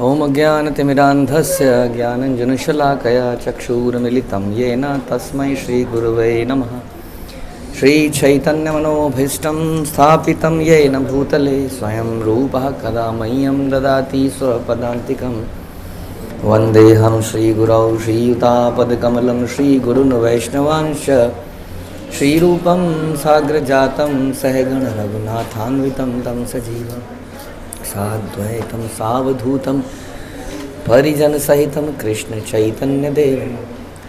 ओम अज्ञानतिमिरान्धस्य ज्ञानञ्जनशलाकया चक्षुरुन्मिलितं येन तस्मै श्रीगुरवे नमः। श्रीचैतन्यमनोभीष्टं स्थापितं येन भूतले स्वयं रूपः कदा मह्यं ददाति स्वपदान्तिकं। वन्देऽहं श्रीगुरौ श्रीयुतापदकमलं श्रीगुरुन् वैष्णवांश्च श्रीरूपं साग्रजातं सहगण रघुनाथान्वितं तं सजीवं साद्वैतं सावधूतं परिजनसहितं कृष्ण चैतन्यदेवं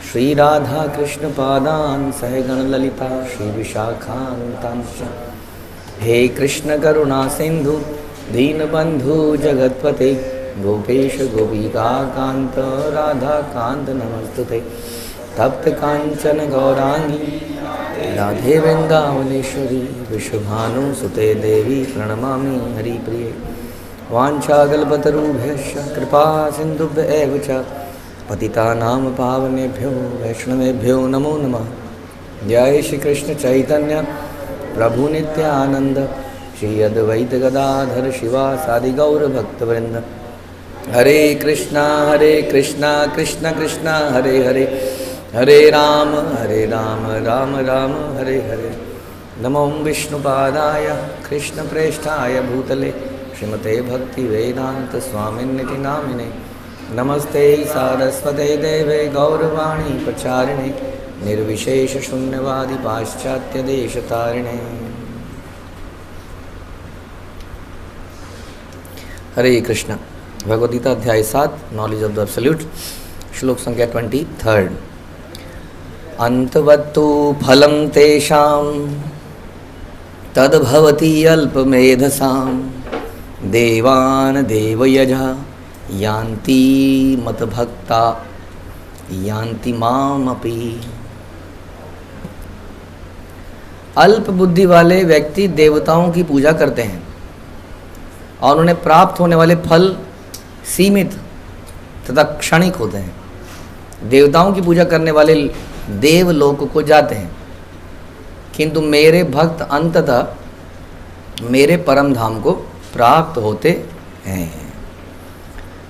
श्रीराधाकृष्णपादान् सहगण ललिता श्रीविशाखान्वितांश्च। हे कृष्ण करुणा सिन्धु दीनबन्धु जगत्पते गोपेश गोपिकान्त राधाकान्त नमस्तुते। तप्त कांचन गौरांगी राधे वृंदावनेश्वरी विश्वभानुसुते देवी प्रणमामि हरिप्रिये। वाञ्छाकल्पतरुभ्यश्च कृपा सिन्धुभ्य एव च पतितानां पावनेभ्यो वैष्णवेभ्यो नमो नमः। जय श्री कृष्ण चैतन्य प्रभु नित्यानंद श्री अद्वैत गदाधर शिवासादि गौर भक्तवृंद। हरे कृष्णा कृष्ण कृष्ण हरे हरे हरे राम राम राम हरे हरे। नमो विष्णुपादाय कृष्णप्रेष्ठाय भूतले श्रीमते भक्तिवेदांत स्वामिन्निति नामिने। नमस्ते सारस्वते देवे गौरवाणी प्रचारिणे निर्विशेष शून्यवादी पाश्चात्य देशतारिणे। हरे कृष्ण। भगवद गीता अध्याय 7 नॉलेज ऑफ द एब्सोल्यूट श्लोक संख्या 23। अंतवत्तु फलं तेषां तद्भवति अल्पमेधसां देवान् देवयजा यान्ति मतभक्ता यान्ति मामपि। अल्प बुद्धि वाले व्यक्ति देवताओं की पूजा करते हैं और उन्हें प्राप्त होने वाले फल सीमित तथा क्षणिक होते हैं। देवताओं की पूजा करने वाले देवलोक को जाते हैं, किंतु मेरे भक्त अंततः मेरे परम धाम को प्राप्त होते हैं।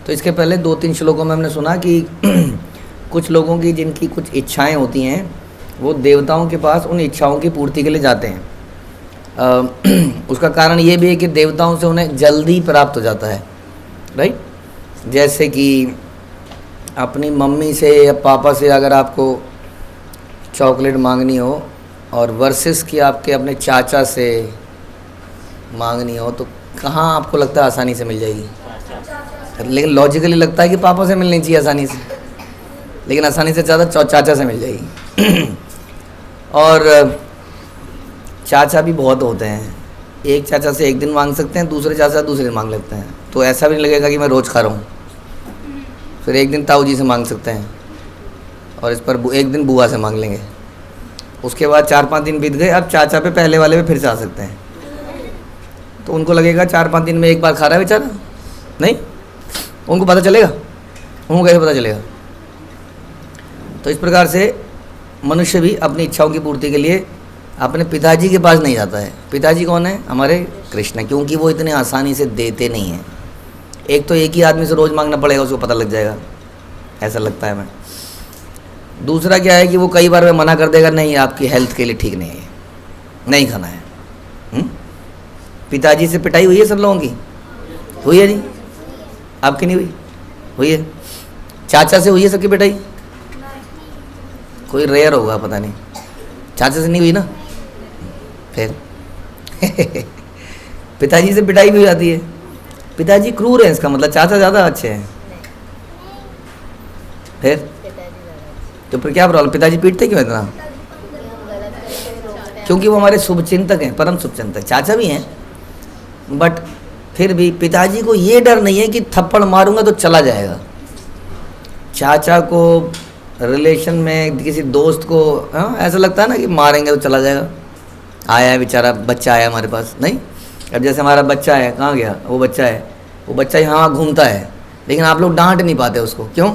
तो इसके पहले 2-3 श्लोकों में हमने सुना कि कुछ लोगों की जिनकी कुछ इच्छाएं होती हैं वो देवताओं के पास उन इच्छाओं की पूर्ति के लिए जाते हैं। उसका कारण ये भी है कि देवताओं से उन्हें जल्दी प्राप्त हो जाता है, राइट। जैसे कि अपनी मम्मी से या पापा से अगर आपको चॉकलेट मांगनी हो और वर्सेस की आपके अपने चाचा से मांगनी हो तो कहाँ आपको लगता है आसानी से मिल जाएगी? लेकिन लॉजिकली लगता है कि पापा से मिलनी चाहिए आसानी से, लेकिन आसानी से ज़्यादा चाचा से मिल जाएगी। और चाचा भी बहुत होते हैं, एक चाचा से एक दिन मांग सकते हैं, दूसरे चाचा दूसरे दिन मांग लेते हैं। तो ऐसा भी नहीं लगेगा कि मैं रोज़ खा रहा हूँ। फिर एक दिन ताऊ जी से मांग सकते हैं और इस पर एक दिन बुआ से मांग लेंगे। उसके बाद 4-5 दिन बीत गए, अब चाचा पे पहले वाले पे फिर से आ सकते हैं। तो उनको लगेगा 4-5 दिन में एक बार खा रहा है बेचारा, नहीं उनको पता चलेगा? उनको कैसे पता चलेगा? तो इस प्रकार से मनुष्य भी अपनी इच्छाओं की पूर्ति के लिए अपने पिताजी के पास नहीं जाता है। पिताजी कौन है? हमारे कृष्ण, क्योंकि वो इतने आसानी से देते नहीं हैं। एक तो एक ही आदमी से रोज़ मांगना पड़ेगा, उसको पता लग जाएगा, ऐसा लगता है मैं। दूसरा क्या है कि वो कई बार में मना कर देगा, नहीं आपकी हेल्थ के लिए ठीक नहीं है, नहीं खाना है। पिताजी से पिटाई हुई है सब लोगों की? हुई है जी? आपकी नहीं हुई? हुई है। चाचा से हुई है सबकी पिटाई? कोई रेयर होगा, पता नहीं। चाचा से नहीं हुई ना? फिर पिताजी से पिटाई भी हो जाती है। पिताजी क्रूर है, इसका मतलब चाचा ज़्यादा अच्छे हैं। फिर तो फिर क्या प्रॉब्लम? पिताजी पीटते क्यों इतना? क्योंकि वो हमारे शुभचिंतक हैं, परम शुभचिंतक। चाचा भी हैं, बट फिर भी पिताजी को ये डर नहीं है कि थप्पड़ मारूंगा तो चला जाएगा। चाचा को रिलेशन में किसी दोस्त को ऐसा लगता है ना कि मारेंगे तो चला जाएगा। आया है बेचारा, बच्चा आया हमारे पास, नहीं अब जैसे हमारा बच्चा है, कहाँ गया वो बच्चा है? वो बच्चा यहाँ घूमता है, लेकिन आप लोग डांट नहीं पाते उसको, क्यों?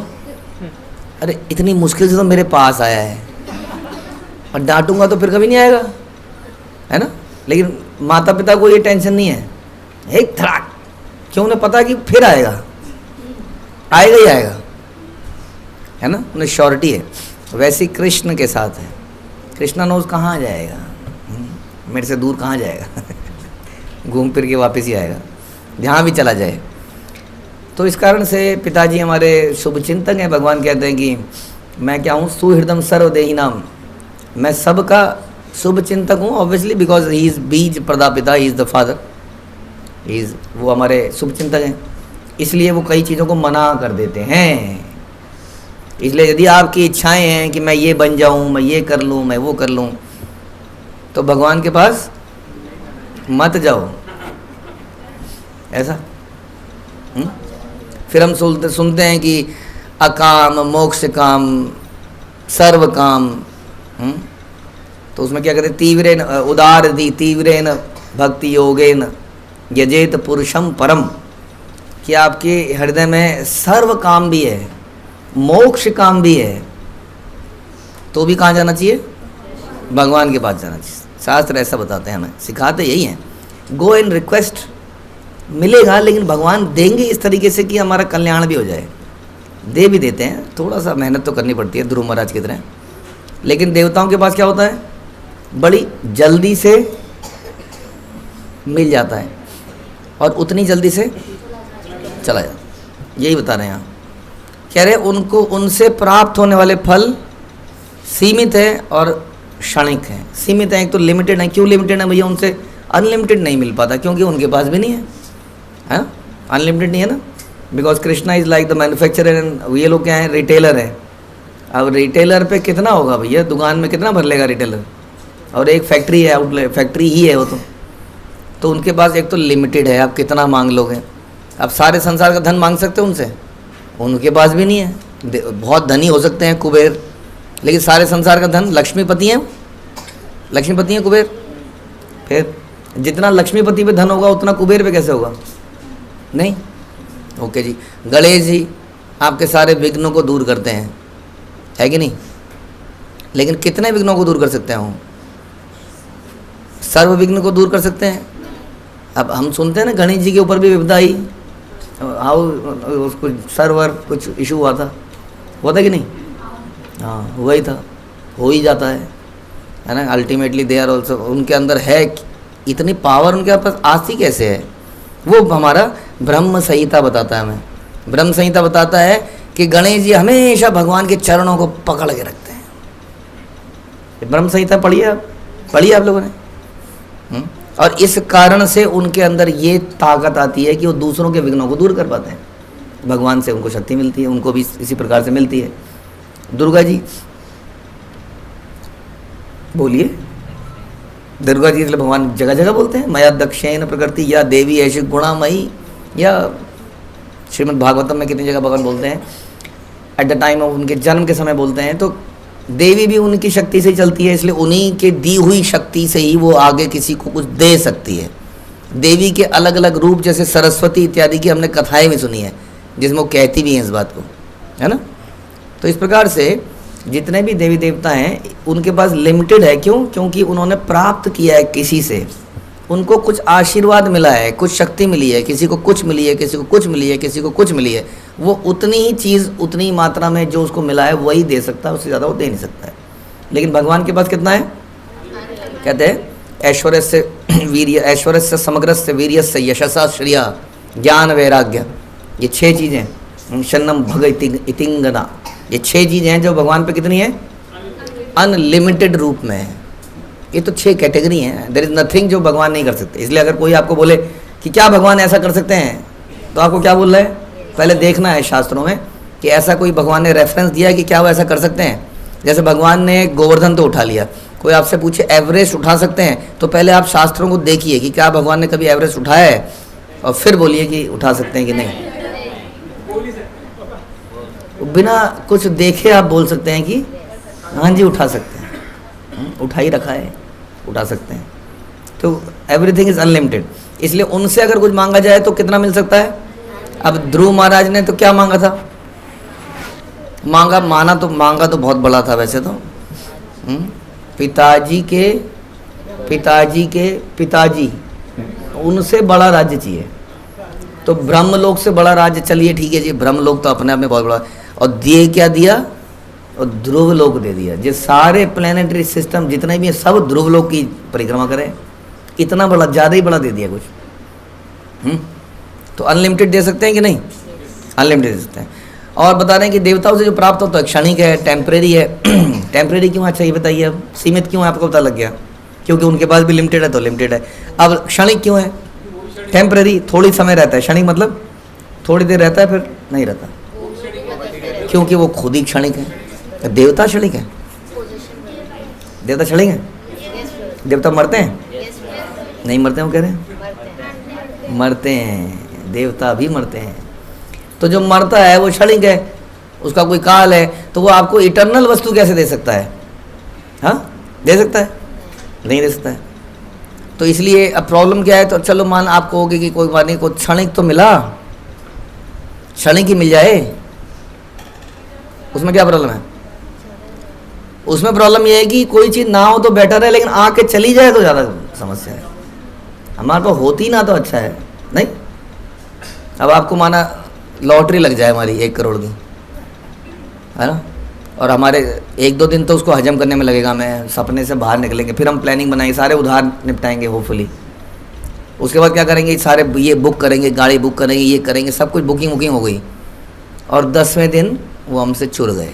अरे इतनी मुश्किल से तो मेरे पास आया है, और डांटूंगा तो फिर कभी नहीं आएगा, है ना। लेकिन माता पिता को ये टेंशन नहीं है, एक धड़ाक, क्यों? उन्हें पता कि फिर आएगा, आएगा ही आएगा, है ना, उन्हें श्योरिटी है। वैसे ही कृष्ण के साथ है, कृष्णा नोज कहाँ जाएगा, मेरे से दूर कहाँ जाएगा घूम फिर के वापस ही आएगा, जहाँ भी चला जाए। तो इस कारण से पिताजी हमारे शुभ चिंतक हैं। भगवान कहते हैं कि मैं क्या हूँ, सुहृदम सर्वदेही नाम, मैं सबका शुभ चिंतक हूँ। ऑब्वियसली बिकॉज ही इज़ बीज प्रदापिता, he is the father, he is, वो हमारे शुभ चिंतक हैं, इसलिए वो कई चीज़ों को मना कर देते हैं। इसलिए यदि आपकी इच्छाएं हैं कि मैं ये बन जाऊँ, मैं ये कर लूँ, मैं वो कर लूँ, तो भगवान के पास मत जाओ, ऐसा। फिर हम सुनते हैं कि अकाम मोक्ष काम सर्व काम, तो उसमें क्या कहते हैं, तीव्रेन उदार दी तीव्रेन भक्ति योगेन यजेत पुरुषम परम, कि आपके हृदय में सर्व काम भी है, मोक्ष काम भी है, तो भी कहाँ जाना चाहिए, भगवान के पास जाना चाहिए। शास्त्र ऐसा बताते हैं, हमें सिखाते यही हैं। गो एंड रिक्वेस्ट, मिलेगा, लेकिन भगवान देंगे इस तरीके से कि हमारा कल्याण भी हो जाए। दे भी देते हैं, थोड़ा सा मेहनत तो करनी पड़ती है, ध्रुव महाराज की तरह, लेकिन देवताओं के पास क्या होता है, बड़ी जल्दी से मिल जाता है और उतनी जल्दी से चला जाता। यही बता रहे हैं यहाँ, कह रहे उनको उनसे प्राप्त होने वाले फल सीमित है और क्षणिक है। सीमित है, एक तो लिमिटेड है। क्यों लिमिटेड है भैया, उनसे अनलिमिटेड नहीं मिल पाता, क्योंकि उनके पास भी नहीं है, अनलिमिटेड नहीं है ना, because Krishna is like the manufacturer and ये लोग क्या हैं, रिटेलर है। अब रिटेलर पे कितना होगा भैया, दुकान में कितना भर लेगा रिटेलर, और एक फैक्ट्री है, आउटलेट फैक्ट्री ही है वो, तो उनके पास एक तो लिमिटेड है, आप कितना मांग लोगे। अब सारे संसार का धन मांग सकते हो उनसे, उनके पास भी नहीं है। बहुत धनी हो सकते हैं, कुबेर, लेकिन सारे संसार का धन, लक्ष्मीपति हैं, लक्ष्मीपति हैं कुबेर, फिर जितना लक्ष्मीपति पे धन होगा उतना कुबेर पे कैसे होगा, नहीं। ओके जी, गणेश जी आपके सारे विघ्नों को दूर करते हैं, है कि नहीं, लेकिन कितने विघ्नों को दूर कर सकते हैं, सर्व विघ्न को दूर कर सकते हैं। अब हम सुनते हैं ना, गणेश जी के ऊपर भी विपदा आई, हाउ उसको सर्वर कुछ इशू हुआ था कि नहीं, हाँ हुआ ही था, हो ही जाता है ना। अल्टीमेटली दे आर ऑल्सो, उनके अंदर है इतनी पावर, उनके पास आती कैसे है, वो हमारा ब्रह्म संहिता बताता है हमें। ब्रह्म संहिता बताता है कि गणेश जी हमेशा भगवान के चरणों को पकड़ के रखते हैं। ब्रह्म संहिता पढ़िए आप लोगों ने, और इस कारण से उनके अंदर ये ताकत आती है कि वो दूसरों के विघ्नों को दूर कर पाते हैं। भगवान से उनको शक्ति मिलती है, उनको भी इसी प्रकार से मिलती है। दुर्गा जी बोलिए, दुर्गा जी मतलब भगवान जगह जगह बोलते हैं, मया दक्षिण प्रकृति या देवी ऐसी गुणामयी, या श्रीमद् भागवतम में कितनी जगह भगवान बोलते हैं, एट द टाइम ऑफ उनके जन्म के समय बोलते हैं। तो देवी भी उनकी शक्ति से ही चलती है, इसलिए उन्हीं के दी हुई शक्ति से ही वो आगे किसी को कुछ दे सकती है। देवी के अलग अलग रूप, जैसे सरस्वती इत्यादि की हमने कथाएं भी सुनी है, जिसमें वो कहती भी हैं इस बात को, है ना। तो इस प्रकार से जितने भी देवी देवता हैं उनके पास लिमिटेड है। क्यों? क्योंकि उन्होंने प्राप्त किया है किसी से, उनको कुछ आशीर्वाद मिला है, कुछ शक्ति मिली है, किसी को कुछ मिली है, किसी को कुछ मिली है, किसी को कुछ मिली है। वो उतनी ही चीज़ उतनी मात्रा में जो उसको मिला है वही दे सकता है, उससे ज़्यादा वो दे नहीं सकता है। लेकिन भगवान के पास कितना है, कहते हैं ऐश्वर्य से वीर्य, ऐश्वर्य से समग्र से वीर्य से यशसा श्रिया ज्ञान वैराग्य, ये 6 चीज़ें, शन्नम भग इतिंगना, ये 6 चीज़ें हैं जो भगवान पे कितनी है, अनलिमिटेड रूप में है। ये तो 6 कैटेगरी हैं, देयर इज़ नथिंग जो भगवान नहीं कर सकते। इसलिए अगर कोई आपको बोले कि क्या भगवान ऐसा कर सकते हैं, तो आपको क्या बोल रहा है, पहले देखना है शास्त्रों में कि ऐसा कोई भगवान ने रेफरेंस दिया है कि क्या वो ऐसा कर सकते हैं। जैसे भगवान ने गोवर्धन तो उठा लिया, कोई आपसे पूछे एवरेस्ट उठा सकते हैं, तो पहले आप शास्त्रों को देखिए कि क्या भगवान ने कभी एवरेस्ट उठाया है, और फिर बोलिए कि उठा सकते हैं कि नहीं। बिना कुछ देखे आप बोल सकते हैं कि हाँ जी उठा सकते हैं, उठा ही रखा है, उठा सकते हैं। तो एवरीथिंग इज अनलिमिटेड। इसलिए उनसे अगर कुछ मांगा जाए तो कितना मिल सकता है। अब ध्रुव महाराज ने तो क्या मांगा था, मांगा तो बहुत बड़ा था वैसे तो, पिताजी के पिताजी उनसे बड़ा राज्य चाहिए। तो ब्रह्मलोक से बड़ा राज्य, चलिए ठीक है जी, ब्रह्मलोक तो अपने आप में बहुत बड़ा, और दिए क्या दिया, और ध्रुव लोक दे दिया। जो सारे प्लेनेटरी सिस्टम जितने भी हैं सब ध्रुव लोक की परिक्रमा करें, इतना बड़ा, ज़्यादा ही बड़ा दे दिया कुछ। तो अनलिमिटेड दे सकते हैं कि नहीं, अनलिमिटेड दे सकते हैं। और बता रहे हैं कि देवताओं से जो प्राप्त होता है क्षणिक है, टेम्परेरी है। टेम्परेरी क्यों, अच्छा ये बताइए, अब सीमित क्यों है, आपको पता लग गया, क्योंकि उनके पास भी लिमिटेड है तो लिमिटेड है। अब क्षणिक क्यों है, टेम्परेरी, थोड़ी समय रहता है, क्षणिक मतलब थोड़ी देर रहता है फिर नहीं रहता, क्योंकि वो खुद ही क्षणिक है। देवता क्षणिक है, देवता क्षणिक है, देवता मरते हैं, नहीं मरते हैं, वो कह रहे हैं मरते हैं, देवता भी मरते हैं। तो जो मरता है वो क्षणिक है, उसका कोई काल है, तो वो आपको इटर्नल वस्तु कैसे दे सकता है, हाँ दे सकता है, नहीं दे सकता है। तो इसलिए अब प्रॉब्लम क्या है, तो चलो मान आप कहोगे कि कोई बात नहीं, को क्षणिक तो मिला, क्षणिक ही मिल जाए, उसमें क्या प्रॉब्लम है, उसमें प्रॉब्लम ये है कि कोई चीज़ ना हो तो बेटर है, लेकिन आके चली जाए तो ज़्यादा समस्या है। हमारे पास होती ना तो अच्छा है, नहीं। अब आपको माना लॉटरी लग जाए हमारी 1 करोड़ की, है ना, और हमारे 1-2 दिन तो उसको हजम करने में लगेगा, हमें सपने से बाहर निकलेंगे, फिर हम प्लानिंग बनाएंगे, सारे उधार निपटाएंगे होपफुली। उसके बाद क्या करेंगे, सारे ये बुक करेंगे, गाड़ी बुक करेंगे, ये करेंगे, सब कुछ बुकिंग हो गई, और 10वें दिन वो हमसे चुर गए।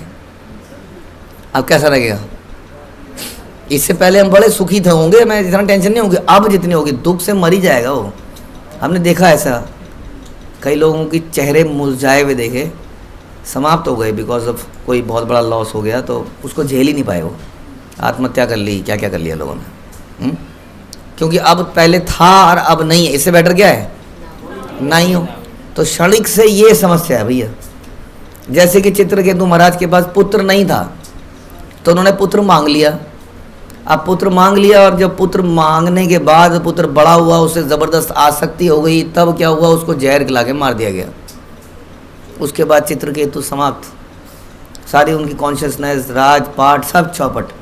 अब कैसा लगेगा, इससे पहले हम बड़े सुखी थे होंगे, मैं इतना टेंशन नहीं होगी, अब जितनी होगी दुख से मर ही जाएगा वो। हमने देखा ऐसा, कई लोगों की चेहरे मुरझाए हुए देखे, समाप्त हो गए, बिकॉज ऑफ कोई बहुत बड़ा लॉस हो गया, तो उसको झेल ही नहीं पाए, वो आत्महत्या कर ली, क्या क्या कर लिया लोगों ने। क्योंकि अब पहले था और अब नहीं है, इससे बेटर क्या है, नहीं हो। तो क्षणिक से ये समस्या है भैया। जैसे कि चित्रकेतु महाराज के पास पुत्र नहीं था, तो उन्होंने पुत्र मांग लिया। अब पुत्र मांग लिया, और जब पुत्र मांगने के बाद पुत्र बड़ा हुआ, उससे ज़बरदस्त आसक्ति हो गई, तब क्या हुआ, उसको जहर खिला के मार दिया गया। उसके बाद चित्रकेतु समाप्त, सारी उनकी कॉन्शियसनेस, राजपाट सब चौपट,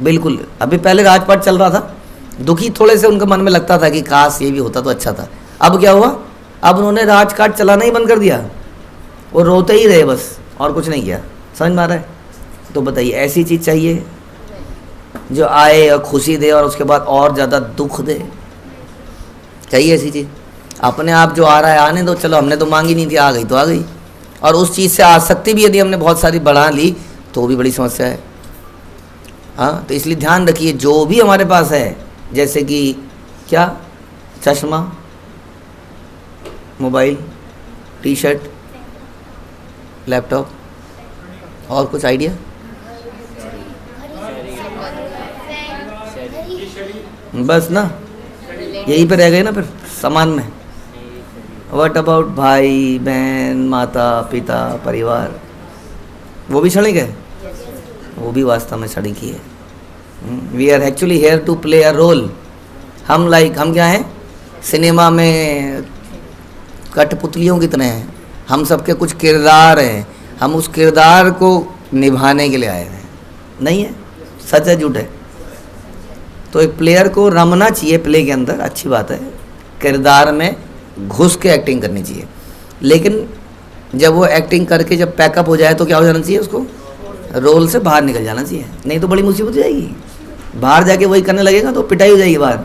बिल्कुल। अभी पहले राजपाट चल रहा था, दुखी थोड़े से उनके मन में लगता था कि काश ये भी होता तो अच्छा था। अब क्या हुआ, अब उन्होंने राजकाट चलाना ही बंद कर दिया, वो रोते ही रहे बस, और कुछ नहीं किया। समझ में आ रहा है? तो बताइए, ऐसी चीज़ चाहिए जो आए और खुशी दे और उसके बाद और ज़्यादा दुख दे? चाहिए ऐसी चीज़? अपने आप जो आ रहा है आने दो, चलो हमने तो मांगी नहीं थी, आ गई तो आ गई। और उस चीज़ से आसक्ति भी यदि हमने बहुत सारी बढ़ा ली तो भी बड़ी समस्या है। हाँ, तो इसलिए ध्यान रखिए, जो भी हमारे पास है, जैसे कि क्या, चश्मा, मोबाइल, टी शर्ट, लैपटॉप, और कुछ आइडिया? बस ना, यही पे रह गए ना फिर सामान में। व्हाट अबाउट भाई बहन, माता पिता, परिवार? वो भी क्षणिक है, वो भी वास्तव में क्षणिक ही है। We are actually here to play a role. हम क्या हैं, सिनेमा में कठपुतलियों की तरह हैं, हम सबके कुछ किरदार हैं, हम उस किरदार को निभाने के लिए आए हैं। नहीं है? सच है झूठ है? तो एक प्लेयर को रमना चाहिए प्ले के अंदर, अच्छी बात है, किरदार में घुस के एक्टिंग करनी चाहिए। लेकिन जब वो एक्टिंग करके जब पैकअप हो जाए तो क्या हो जाना चाहिए, उसको रोल से बाहर निकल जाना चाहिए, नहीं तो बड़ी मुसीबत हो जाएगी। बाहर जाके वही करने लगेगा तो पिटाई हो जाएगी बाहर।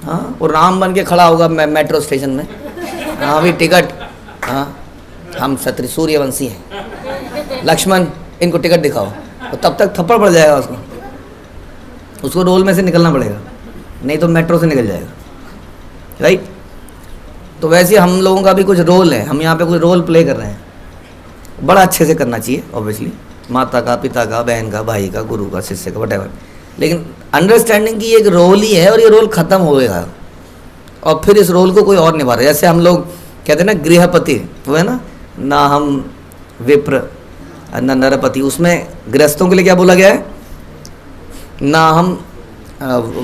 हाँ, वो राम बन के खड़ा होगा मेट्रो स्टेशन में, हाँ भी टिकट, हाँ हम क्षत्रिय सूर्यवंशी हैं, लक्ष्मण इनको टिकट दिखाओ, तो तब तक थप्पड़ पड़ जाएगा उसको रोल में से निकलना पड़ेगा, नहीं तो मेट्रो से निकल जाएगा। राइट? तो वैसे हम लोगों का भी कुछ रोल है, हम यहाँ पे कुछ रोल प्ले कर रहे हैं, बड़ा अच्छे से करना चाहिए ऑब्वियसली, माता का, पिता का, बहन का, भाई का, गुरु का, शिष्य का, वटेवर। लेकिन अंडरस्टैंडिंग की एक रोल ही है और ये रोल ख़त्म होएगा और फिर इस रोल को कोई और निभा रहा है। जैसे हम लोग कहते हैं ना गृहपति, वो है ना हम विप्र न नरपति, उसमें गृहस्थों के लिए क्या बोला गया है, ना हम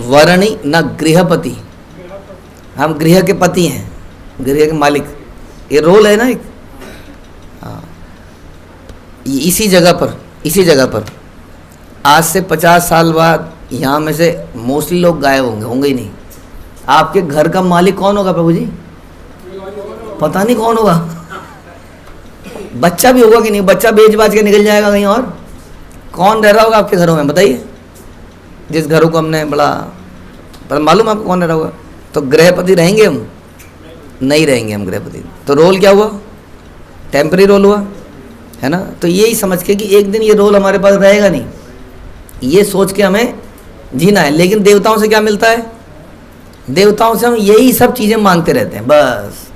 वर्णी न गृहपति, हम गृह के पति हैं, गृह के मालिक, ये रोल है ना एक। हाँ, इसी जगह पर आज से 50 साल बाद यहाँ में से मोस्टली लोग गायब होंगे ही नहीं। आपके घर का मालिक कौन होगा प्रभु जी? पता नहीं कौन होगा, बच्चा भी होगा कि नहीं, बच्चा बेच बाज के निकल जाएगा कहीं और। कौन रह रहा होगा आपके घरों में बताइए, जिस घरों को हमने बड़ा, पर मालूम आपको कौन रह रहा होगा? तो गृहपति रहेंगे हम? नहीं रहेंगे हम गृहपति। तो रोल क्या हुआ? टेम्पररी रोल हुआ, है ना। तो यही समझ के कि एक दिन ये रोल हमारे पास रहेगा नहीं, ये सोच के हमें जीना है। लेकिन देवताओं से क्या मिलता है? देवताओं से हम यही सब चीज़ें मांगते रहते हैं, बस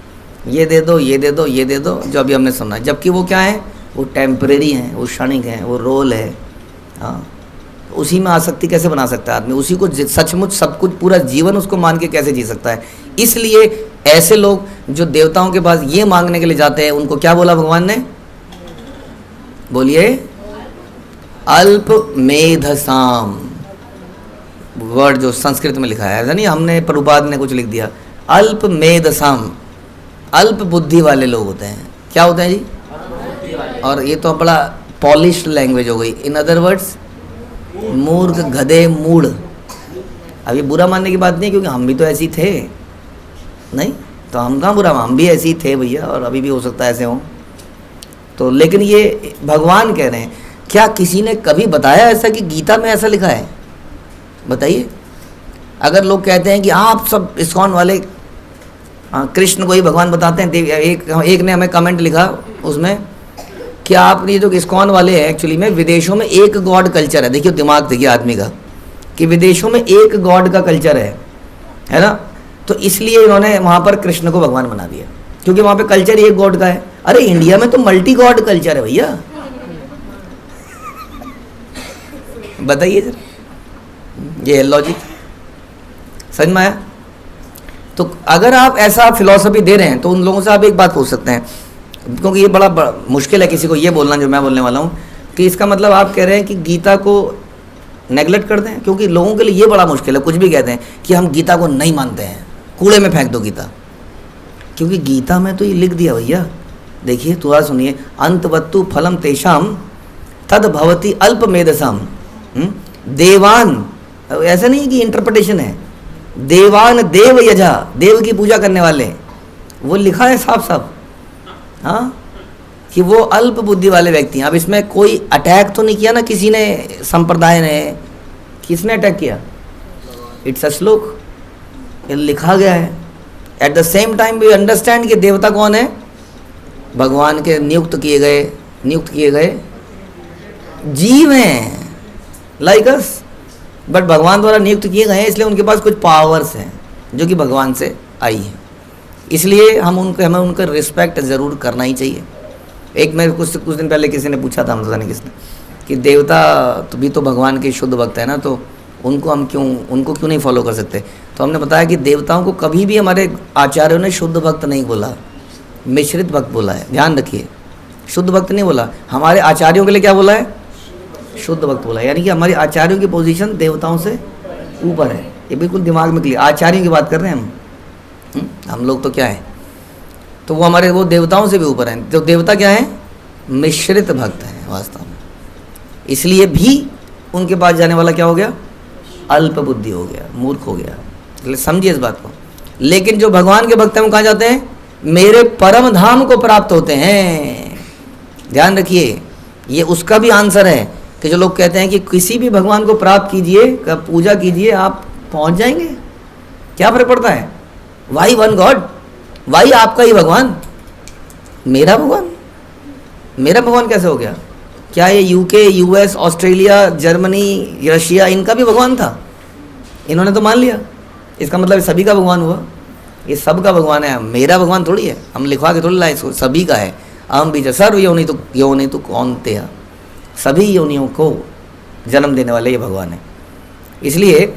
ये दे दो, ये दे दो, ये दे दो, जो अभी हमने सुना। जबकि वो क्या है? वो टेम्परेरी हैं, वो क्षणिक हैं, वो रोल है। हाँ, उसी में आसक्ति कैसे बना सकता है आदमी? उसी को सचमुच सब कुछ पूरा जीवन उसको मान के कैसे जी सकता है? इसलिए ऐसे लोग जो देवताओं के पास ये मांगने के लिए जाते हैं, उनको क्या बोला भगवान ने? बोलिए, अल्प मेधसाम। वर्ड जो संस्कृत में लिखा है, ऐसा नहीं हमने, प्रभुपाद ने कुछ लिख दिया। अल्प मेधसाम, अल्प बुद्धि वाले लोग होते हैं। क्या होते हैं जी? और ये तो बड़ा पॉलिश लैंग्वेज हो गई। इन अदर वर्ड्स, मूर्ख, गधे, मूढ़। अब ये बुरा मानने की बात नहीं है, क्योंकि हम भी तो ऐसे ही थे, नहीं तो हम कहाँ बुरा, हम भी ऐसे ही थे भैया, और अभी भी हो सकता है ऐसे हों। तो लेकिन ये भगवान कह रहे हैं, क्या किसी ने कभी बताया ऐसा कि गीता में ऐसा लिखा है? बताइए। अगर लोग कहते हैं कि आप सब इस्कॉन वाले कृष्ण को ही भगवान बताते हैं, एक ने हमें कमेंट लिखा उसमें कि आप ये जो इस्कॉन वाले हैं, एक्चुअली में विदेशों में एक गॉड कल्चर है। देखिए दिमाग देखिए आदमी का, कि विदेशों में एक गॉड का कल्चर है ना। तो इसलिए इन्होंने वहाँ पर कृष्ण को भगवान बना दिया, क्योंकि वहाँ पे कल्चर एक गॉड का है। अरे इंडिया में तो मल्टी गॉड कल्चर है भैया, बताइए जरा, ये लॉजिक समझ में आया? तो अगर आप ऐसा फिलॉसफी दे रहे हैं तो उन लोगों से आप एक बात पूछ सकते हैं, क्योंकि ये बड़ा मुश्किल है किसी को ये बोलना जो मैं बोलने वाला हूँ, कि इसका मतलब आप कह रहे हैं कि गीता को नेगलेक्ट कर दें। क्योंकि लोगों के लिए ये बड़ा मुश्किल है, कुछ भी कहते हैं कि हम गीता को नहीं मानते हैं, कूड़े में फेंक दो गीता। क्योंकि गीता में तो ये लिख दिया भैया, देखिए थोड़ा सुनिए, अंतवत्तु फलम तेषाम तद भवति अल्प मेधसाम देवान। ऐसा नहीं कि इंटरप्रिटेशन है, देवान देव यजा, देव की पूजा करने वाले, वो लिखा है साफ साफ, हाँ, कि वो अल्प बुद्धि वाले व्यक्ति हैं। अब इसमें कोई अटैक तो नहीं किया ना किसी ने, संप्रदाय ने, किसने अटैक किया? इट्स अ श्लोक, ये लिखा गया है। At the same time we understand कि देवता कौन है? भगवान के नियुक्त किए गए जीव हैं, लाइक अस, बट भगवान द्वारा नियुक्त किए गए हैं, इसलिए उनके पास कुछ पावर्स हैं जो कि भगवान से आई हैं। इसलिए हमें उनका रिस्पेक्ट ज़रूर करना ही चाहिए। एक मेरे कुछ दिन पहले किसी ने पूछा था, पता नहीं किसने, कि देवता तो भी तो भगवान के शुद्ध भक्त है ना, तो उनको क्यों नहीं फॉलो कर सकते? तो हमने बताया कि देवताओं को कभी भी हमारे आचार्यों ने शुद्ध भक्त नहीं बोला, मिश्रित भक्त बोला है। ध्यान रखिए, शुद्ध भक्त नहीं बोला। हमारे आचार्यों के लिए क्या बोला है? शुद्ध भक्त बोला। यानी कि हमारे आचार्यों की पोजीशन देवताओं से ऊपर है। ये बिल्कुल दिमाग में क्लियर, आचार्यों की बात कर रहे हैं हम लोग तो क्या है, तो वो देवताओं से भी ऊपर हैं। तो देवता क्या है? मिश्रित भक्त हैं वास्तव में। इसलिए भी उनके पास जाने वाला क्या हो गया? अल्प बुद्धि हो गया, मूर्ख हो गया। समझिए इस बात को। लेकिन जो भगवान के भक्त हैं वो कहाँ जाते हैं? मेरे परम धाम को प्राप्त होते हैं। ध्यान रखिए, ये उसका भी आंसर है कि जो लोग कहते हैं कि किसी भी भगवान को प्राप्त कीजिए, पूजा कीजिए, आप पहुंच जाएंगे। क्या फर्क पड़ता है? वाई वन गॉड, वाई आपका ही भगवान, मेरा भगवान कैसे हो गया? क्या ये UK, US, Australia, Germany, Russia, इनका भी भगवान था? इन्होंने तो मान लिया, इसका मतलब सभी का भगवान हुआ। ये सब का भगवान है, मेरा भगवान थोड़ी है, हम लिखवा के थोड़ी लाए इसको, सभी का है। हम भी सर्व योनि तो कौन थे, सभी योनियों को जन्म देने वाले ये भगवान है। इसलिए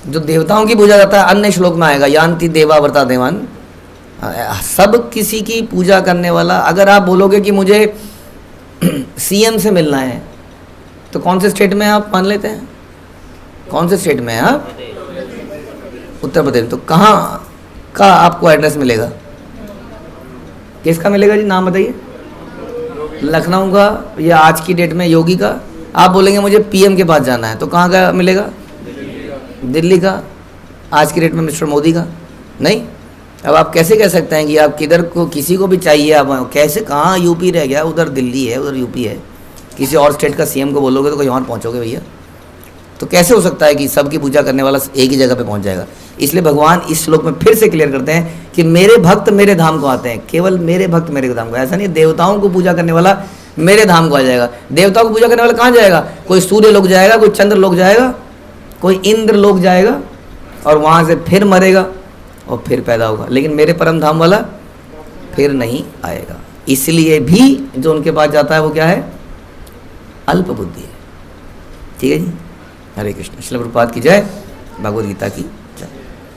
जो देवताओं की पूजा जाता है, अन्य श्लोक में आएगा, यान्ति देवा व्रता देवान, सब किसी की पूजा करने वाला। अगर आप बोलोगे कि मुझे सीएम से मिलना है, तो कौन से स्टेट में आप मान लेते हैं? कौन से स्टेट में हैं आप? उत्तर प्रदेश। तो कहाँ का आपको एड्रेस मिलेगा? किसका मिलेगा जी, नाम बताइए। लखनऊ का, या आज की डेट में योगी का। आप बोलेंगे मुझे पीएम के पास जाना है, तो कहाँ का मिलेगा? दिल्ली का। आज की डेट में मिस्टर मोदी का नहीं। अब आप कैसे कह सकते हैं कि आप किधर को किसी को भी चाहिए, आप कैसे, कहाँ यूपी रह गया, उधर दिल्ली है, उधर यूपी है, किसी और स्टेट का सीएम को बोलोगे तो कहीं और पहुँचोगे भैया। तो कैसे हो सकता है कि सबकी पूजा करने वाला एक ही जगह पे पहुँच जाएगा। इसलिए भगवान इस श्लोक में फिर से क्लियर करते हैं कि मेरे भक्त मेरे धाम को आते हैं, केवल मेरे भक्त मेरे धाम को। ऐसा नहीं देवताओं को पूजा करने वाला मेरे धाम को आ जाएगा। देवताओं को पूजा करने वाला कहाँ जाएगा? कोई सूर्य लोग जाएगा, कोई चंद्र लोग जाएगा, कोई इंद्र लोग जाएगा और वहाँ से फिर मरेगा और फिर पैदा होगा, लेकिन मेरे परम धाम वाला फिर नहीं आएगा। इसलिए भी जो उनके पास जाता है वो क्या है? अल्प बुद्धि है। ठीक है जी। हरे कृष्ण। श्रील प्रभुपाद की जय। भगवद गीता की